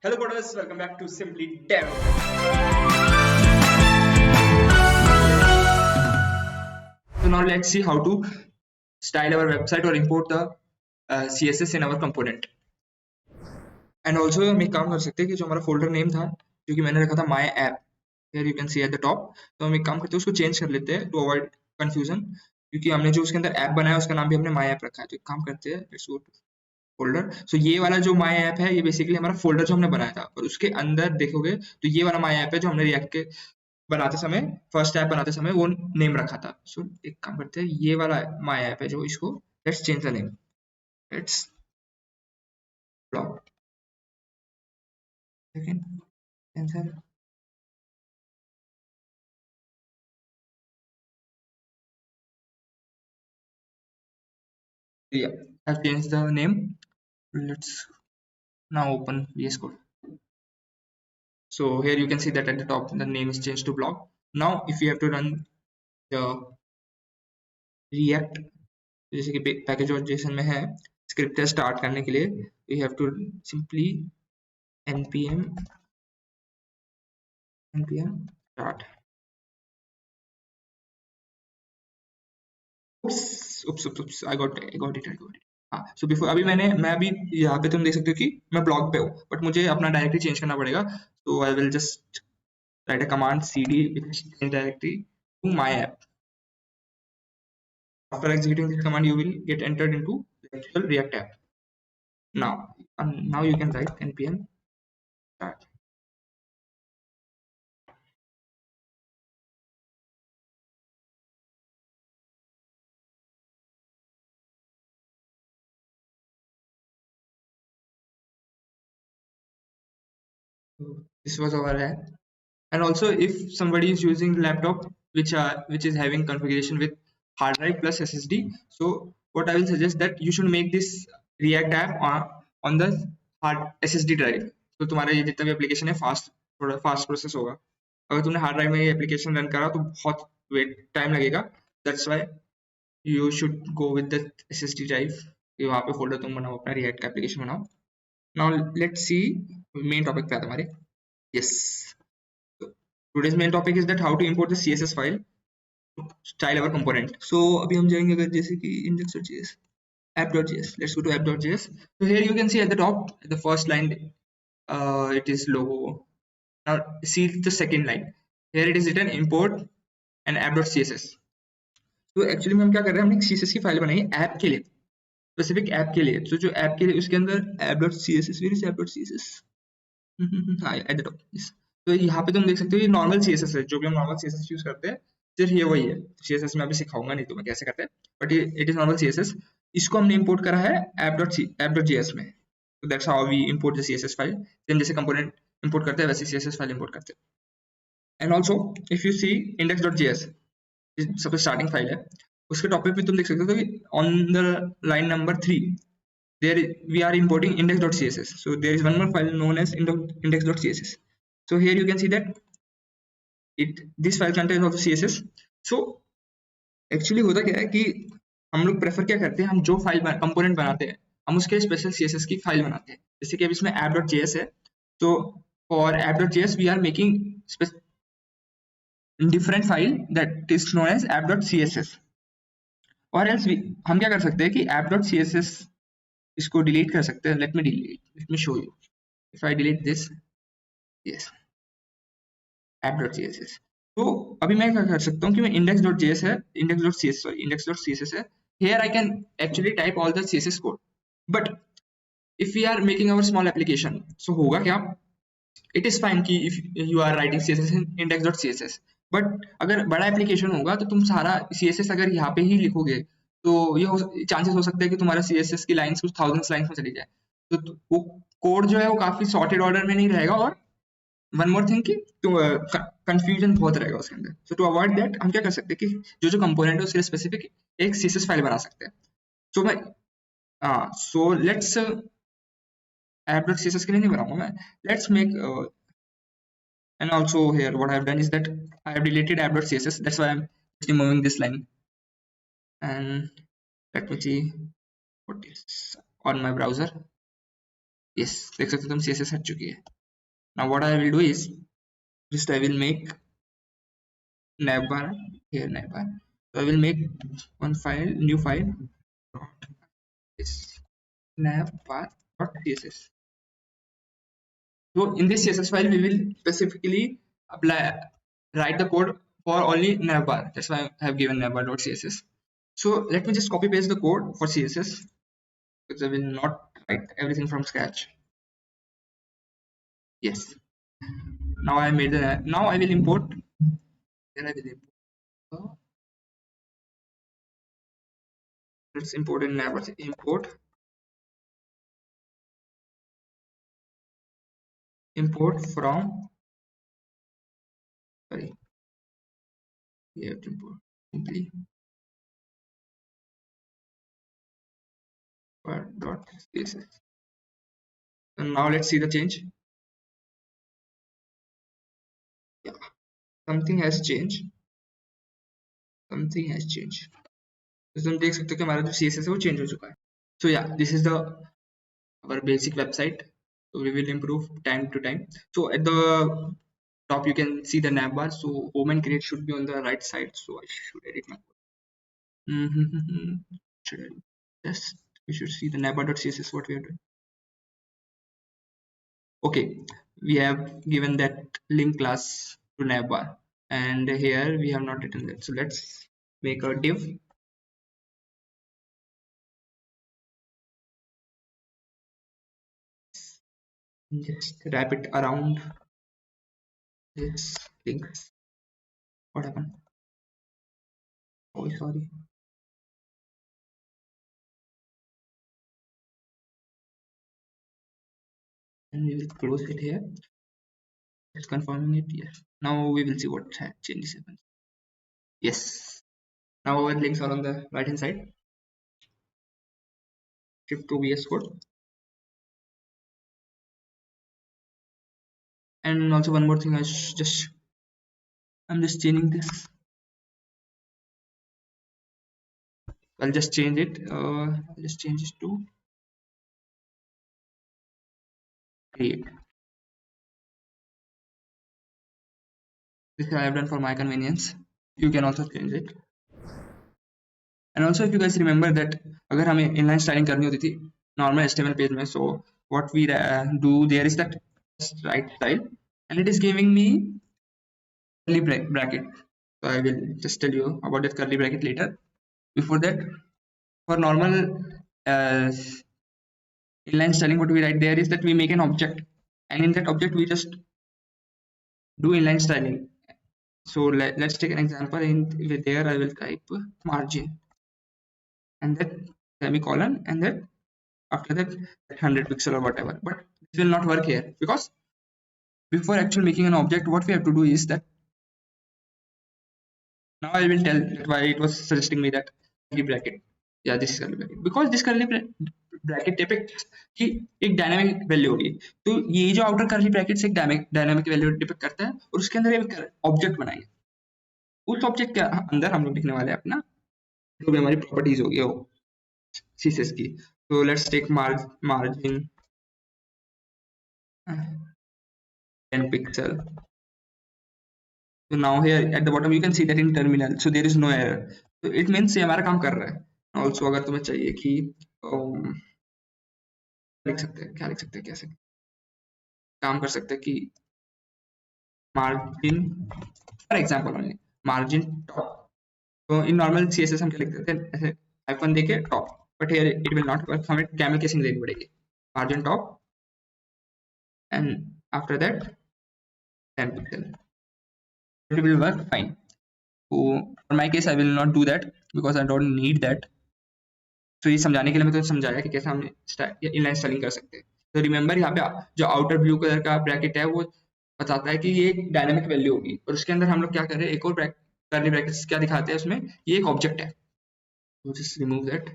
Hello coders, welcome back to Simply Dev. So now let's see how to style our website or import the CSS in our component. And also हम एक काम कर सकते हैं कि जो हमारा फोल्डर नेम था जो कि मैंने रखा था my app, here you can see at the top, तो हम एक काम करते हैं उसको चेंज कर लेते हैं to avoid confusion, क्योंकि हमने जो उसके अंदर ऐप बनाया उसका नाम भी हमने माय ऐप रखा है। तो एक काम करते हैं, let's go to फोल्डर। सो ये वाला जो माय ऐप है ये बेसिकली हमारा फोल्डर जो हमने बनाया था, और उसके अंदर देखोगे तो ये वाला माय ऐप है जो हमने रिएक्ट के बनाते समय, फर्स्ट ऐप बनाते समय वो नेम रखा था। सो एक काम करते हैं, ये वाला माय ऐप है जो, इसको let's change the name, let's block, second answer, yeah, I've changed the name. Let's now open VS Code. So here you can see that at the top the name is changed to block. Now if you have to run the react, जैसे कि package और Jason में है, script start करने के लिए we have to simply npm start. oops I got it. हाँ, so before मैं अभी यहाँ पे तुम देख सकते हो कि मैं ब्लॉग पे हूँ, बट मुझे अपना डायरेक्टरी चेंज करना पड़ेगा। तो I will just right a command cd change directory to my app. After executing this command you will get entered into the actual react app. Now you can write npm start. So this was our app. And also if somebody is using laptop which is having configuration with hard drive plus ssd, so what I will suggest that you should make this react app on the hard ssd drive. तो तुम्हारा ये जितना भी application है थोड़ा fast process होगा। अगर तुमने हार्ड ड्राइव में ये एप्लीकेशन रन करा तो बहुत वेट टाइम लगेगा। That's why you should go with the SSD drive, वहाँ पे फोल्डर तुम बनाओ, अपना रिएक्ट का एप्लीकेशन बनाओ। Now let's see main topic पे आता हमारे। Yes, today's main topic is that how to import the css file to style our component. So अभी हम जाएंगे अगर जैसे कि index.js, app.js, let's go to app.js. So here you can see at the top the first line, it is logo. Now see the second line, here it is written import and app.css. तो actually में हम क्या कर रहे हैं, हमने एक css की फाइल बनाई है ऐप के लिए, स्पेसिफिक ऐप के लिए। तो जो ऐप के लिए उसके अंदर app.css, where is app.css, हाँ एट द टॉप। तो यहाँ पे तुम देख सकते हो ये नॉर्मल सीएसएस है, जो भी हम नॉर्मल सीएसएस यूज करते हैं, सिर्फ ये वही है। सीएसएस में अभी सिखाऊंगा नहीं तुम्हें कैसे करते हैं, but it is normal CSS. इसको हमने इंपोर्ट करा है app.js में। तो that's how we import the CSS file. Same जैसे कंपोनेंट इंपोर्ट करते हैं वैसे सीएसएस फाइल इंपोर्ट करते हैं। And also if you see index.js, सबसे स्टार्टिंग फाइल है, उसके टॉपिक पे तुम देख सकते हो कि on the line number 3 there we are importing index.css. So there is one more file known as index.css. So here you can see that this file contains also css. So actually होता क्या है कि हम लोग prefer क्या करते हैं, हम जो फाइल कंपोनेंट बनाते हैं हम उसके स्पेशल css की फाइल बनाते हैं। जैसे कि अब इसमें app.js है, तो for app.js we are making different file that is known as app.css. और else हम क्या कर सकते हैं कि app.css इसको डिलीट कर सकते हैं। Let me show you. If I delete this, yes, app.css, तो अभी मैं क्या कर सकता हूँ कि मैं index.js है, index.css है, here I can actually type all the css code. But if we are making our small application, so होगा क्या, it is fine कि if you are writing css in index.css, but अगर बड़ा application होगा तो तुम सारा css अगर यहाँ पे ही लिखोगे तो ये चांसेस हो सकता है कि तुम्हारा CSS की लाइंस कुछ थाउजेंड्स लाइंस में चली जाए, तो वो कोड जो है वो काफी सॉर्टेड ऑर्डर में नहीं रहेगा। और वन मोर थिंग कि कंफ्यूजन बहुत रहेगा उसके अंदर। सो टू अवॉइड दैट हम क्या कर सकते हैं कि जो कंपोनेंट है उसके लिए स्पेसिफिक एक CSS फाइल बना सकते हैं। सो मैं सो लेट्स app.css के लिए नहीं बनाऊंगा मैं, let's make and also here what I have done is that I have deleted app.css, that's why I'm removing this line. And let me see what is on my browser. Yes, देख सकते हो तुम CSS हट चुकी है। Now what I will do is just I will make navbar here, navbar. So I will make one file, new file, dot is navbar.css. So in this CSS file we will specifically apply write the code for only navbar. That's why I have given navbar.css. So let me just copy paste the code for CSS, because I will not write everything from scratch. Yes. Now I made the, now I will import, then I will import, let's import in navbar. Import from, sorry, we have to import simply dot css. And now let's see the change. Yeah, something has changed. Something has changed. तो तुम देख सकते हो कि हमारा जो CSS है वो चेंज हो चुका है. So yeah, this is the our basic website. So we will improve time to time. So at the top you can see the navbar. So home and create should be on the right side. So I should edit my code. Should I just, we should see the navbar.css what we are doing. Okay, we have given that link class to navbar, and here we have not written that. So let's make a div. Just wrap it around this links. What happened? Oh, sorry. And we will close it here. Let's confirming it. Yes. Now we will see what changes happen. Yes. Now our links are on the right hand side. Shift to VS Code. And also one more thing, I'm just changing this. I'll just change it. I'll just change it to create. This I have done for my convenience. You can also change it. And also if you guys remember that अगर हमें inline styling करनी होती थी normal HTML page में, so what we do there is that right style, and it is giving me curly bracket. So I will just tell you about that curly bracket later. Before that, for normal uh, inline styling, what we write there is that we make an object, and in that object we just do inline styling. So let's take an example. In there I will type margin and that semicolon, and then after that 100 pixel or whatever. But this will not work here, because before actually making an object, what we have to do is that, now I will tell that why it was suggesting me that curly bracket. Yeah, this is curly bracket, because this curly bracket depicts कि एक dynamic value होगी. तो ये जो outer curly bracket से एक dynamic value depict करता है, और उसके अंदर एक ऑब्जेक्ट बनाएंगे. उस ऑब्जेक्ट के अंदर हम लोग लिखने वाले हैं अपना जो भी हमारी प्रॉपर्टीज होगी वो CSS की. So let's take margin 10 pixel. So now here at the bottom you can see that in terminal, so there is no error. So it means ये हमारा काम कर रहा है. Also अगर तुम्हें चाहिए कि लिख सकते हैं, क्या लिख सकते हैं, कैसे काम कर सकते हैं कि margin, for example only margin top. So in normal CSS हम क्या लिख देते हैं, ऐसे हाइफन देके top, but here it will not work. हमें कैमल केसिंग देनी पड़ेगी. Margin top and after that 10 pixel. It will work fine. So in my case I will not do that because I don't need that. तो ये समझाने के लिए मैं तो समझाया कि कैसे हम इनलाइन स्टाइलिंग कर सकते हैं. तो रिमेंबर यहाँ पे जो आउटर ब्लू कलर का ब्रैकेट है वो बताता है कि ये एक डायनामिक वैल्यू होगी, और उसके अंदर हम लोग क्या कर रहे हैं, एक और कर्ली ब्रैकेट्स क्या दिखाते हैं उसमें, ये एक ऑब्जेक्ट है. So just remove that.